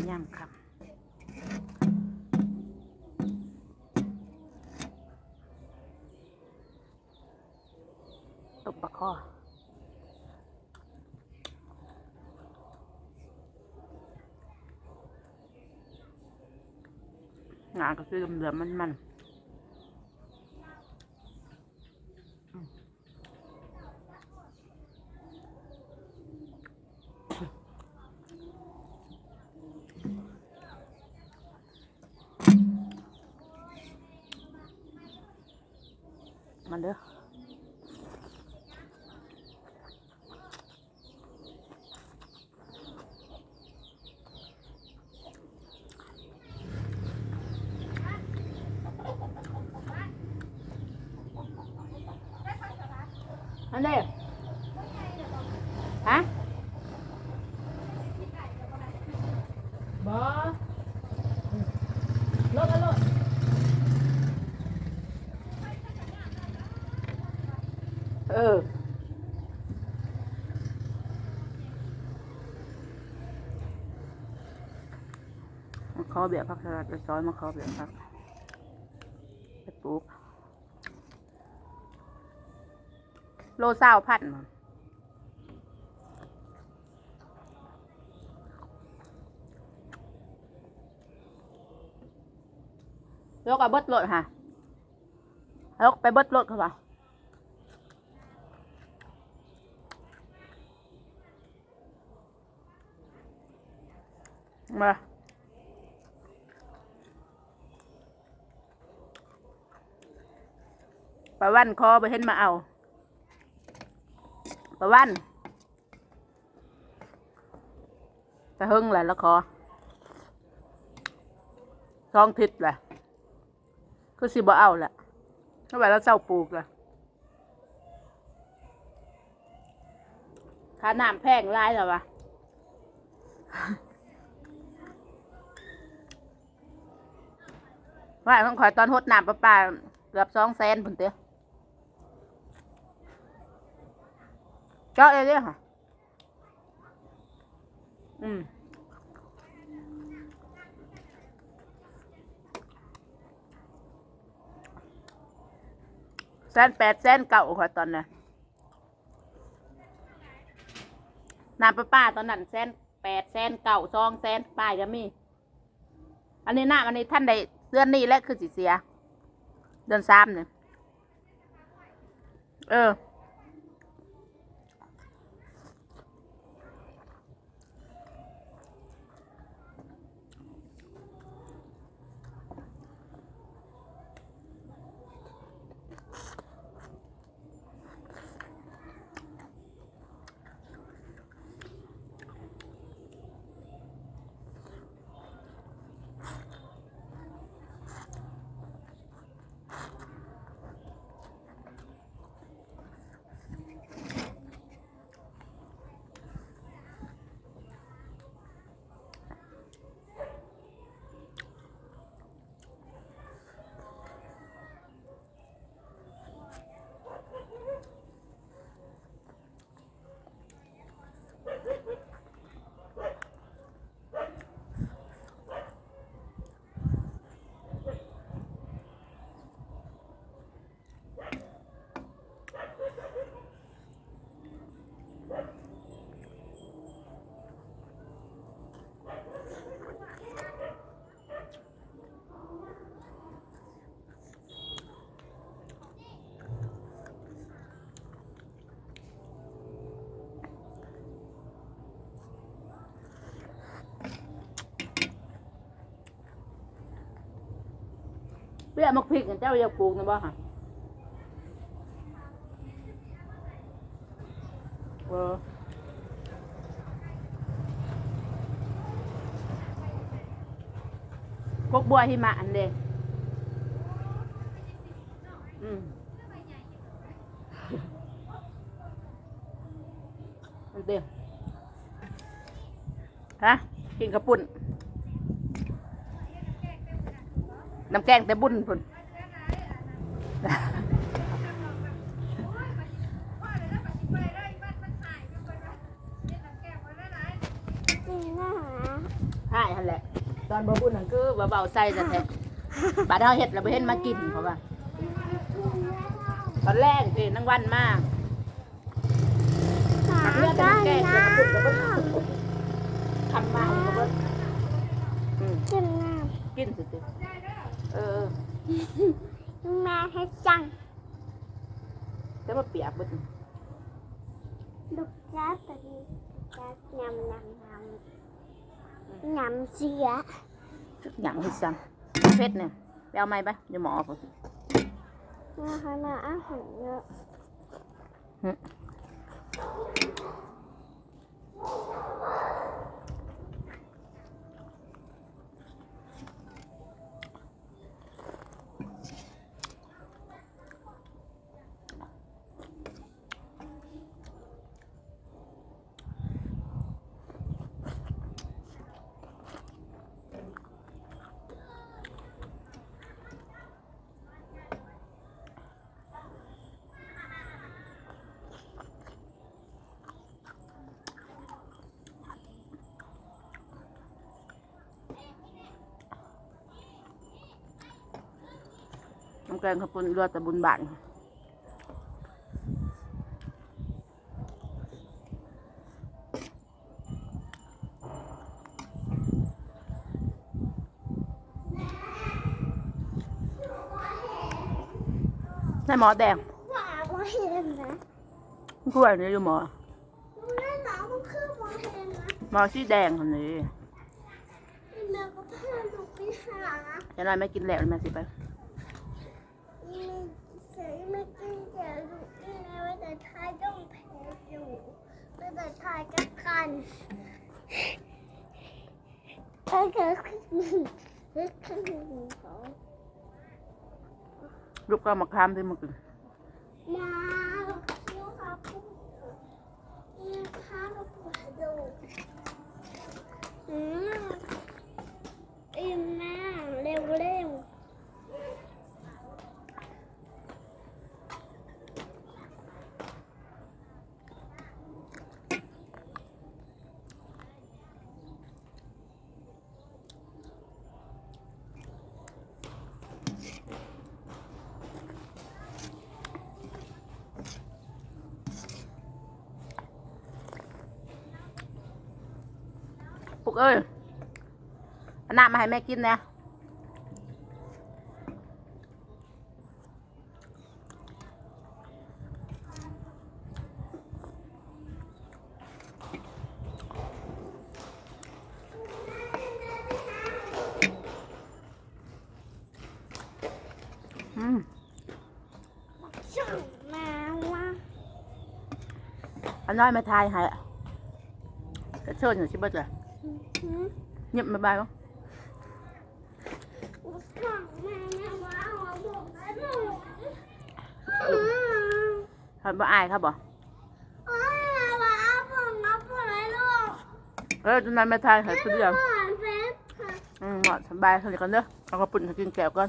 ย่ำครับตบปลาคอหนาก็คือเหลือมันมันเด้ออันเด้อฮะบ่ลดกันลดมะขอเบียร์ผักสลัดไปซอยมะขอเบียร์ผักไปปลูกโล20,000แล้วก็เบิดรถค่ะแล้วไปเบิดรถเขาป่ะมาปลาวันคอไปเห็นมาเอาปลาวันจะหึงแหละแล้วคอ2 ทิศแหละก็สิบ่เอาแหละถ้าไปแล้วเศร้าปลูกละค่าน้ำแพงร้ายแล้ววะว่าต้องคอยตอนหดน้ำปลาเกือบ200,000พุ่นเตี้ยเจาะเลยเด้อค่ะ180,000 190,000ค่ะตอนนั้นน้ำปลาตอนนั้น180,000 190,000 200,000ป้ายก็มีอันนี้น้ำอันนี้ท่านใดเดือนนี้และคือสิเสียเดือน3เนี่ยเบี้ยมักพริกเจ้าอยากปลูกนะบ่ค่ะกกบัวหิมะอันเด้อันเด้ฮะกินกระปุ่นน้ำแกงแต่บุญพุ่นฮะ ท้ายหั่นแหละตอนบ่บุญนั่นคือว่าเบาใส่แต่แท้บาดเฮาเฮ็ดแล้วบ่เห็นมากินเพราะว่าตอนแรกสินางวันมาหักเลือดแต่มันแก่เดี๋ยวก็ปุดแล้วก็ทำมาก็เบิ่งกินน้ กินสิเออ ำแม่ให้จัง แต่ว่าเปียกเบิด ลูกจ้าตอนนี้จ้ายำยำเสีย ทุกอย่างให้สั่งเพชรเนี่ยไปเอาไม้ไปเดี๋ยวหมอเอาไป นะคะนะอาหารเยอะน้ำแกงข้าวปุ้นเรือแต่บุญบานใช่หมอแดง ว่าว่าเห็นนะ กล้วยนี่อยู่หมอ แม่หนาวมันคือว่าเห็นนะ หมอสีแดงคนนี้ แม่ก็พาลูกไปหา จะนายไม่กินแล้วแม่สิไป ไม่กินแต่ลูกนี่นะว่าแต่ทายต้องแพ้อยู่ว่าแต่ทายกันกันถ้าเกิดขึ้นเขา ลูกก็มาค้ามที่มากิน มาลูกครับนี่ค่ะลูกดูอิ่มมากเร็วปุกเอ้ยเอาน้ำมาให้แม่กินนะช่างมาว่า อันน้อยมาทายให้กระเชิญอยู่ชิบะจ้ะเงียบมาบายบ้าง ช่างมาว่าเอาผมไปหนู ทำบ่อายครับบ่ โอ้ยว่าเอาผมเอาผมให้ลูก จนนั้นมาทายให้ทุกอย่าง อาหารเฟสค่ะ เหมาะสบายเท่านี้กันเด้อเอากระปุ่นให้กินแก้วก่อน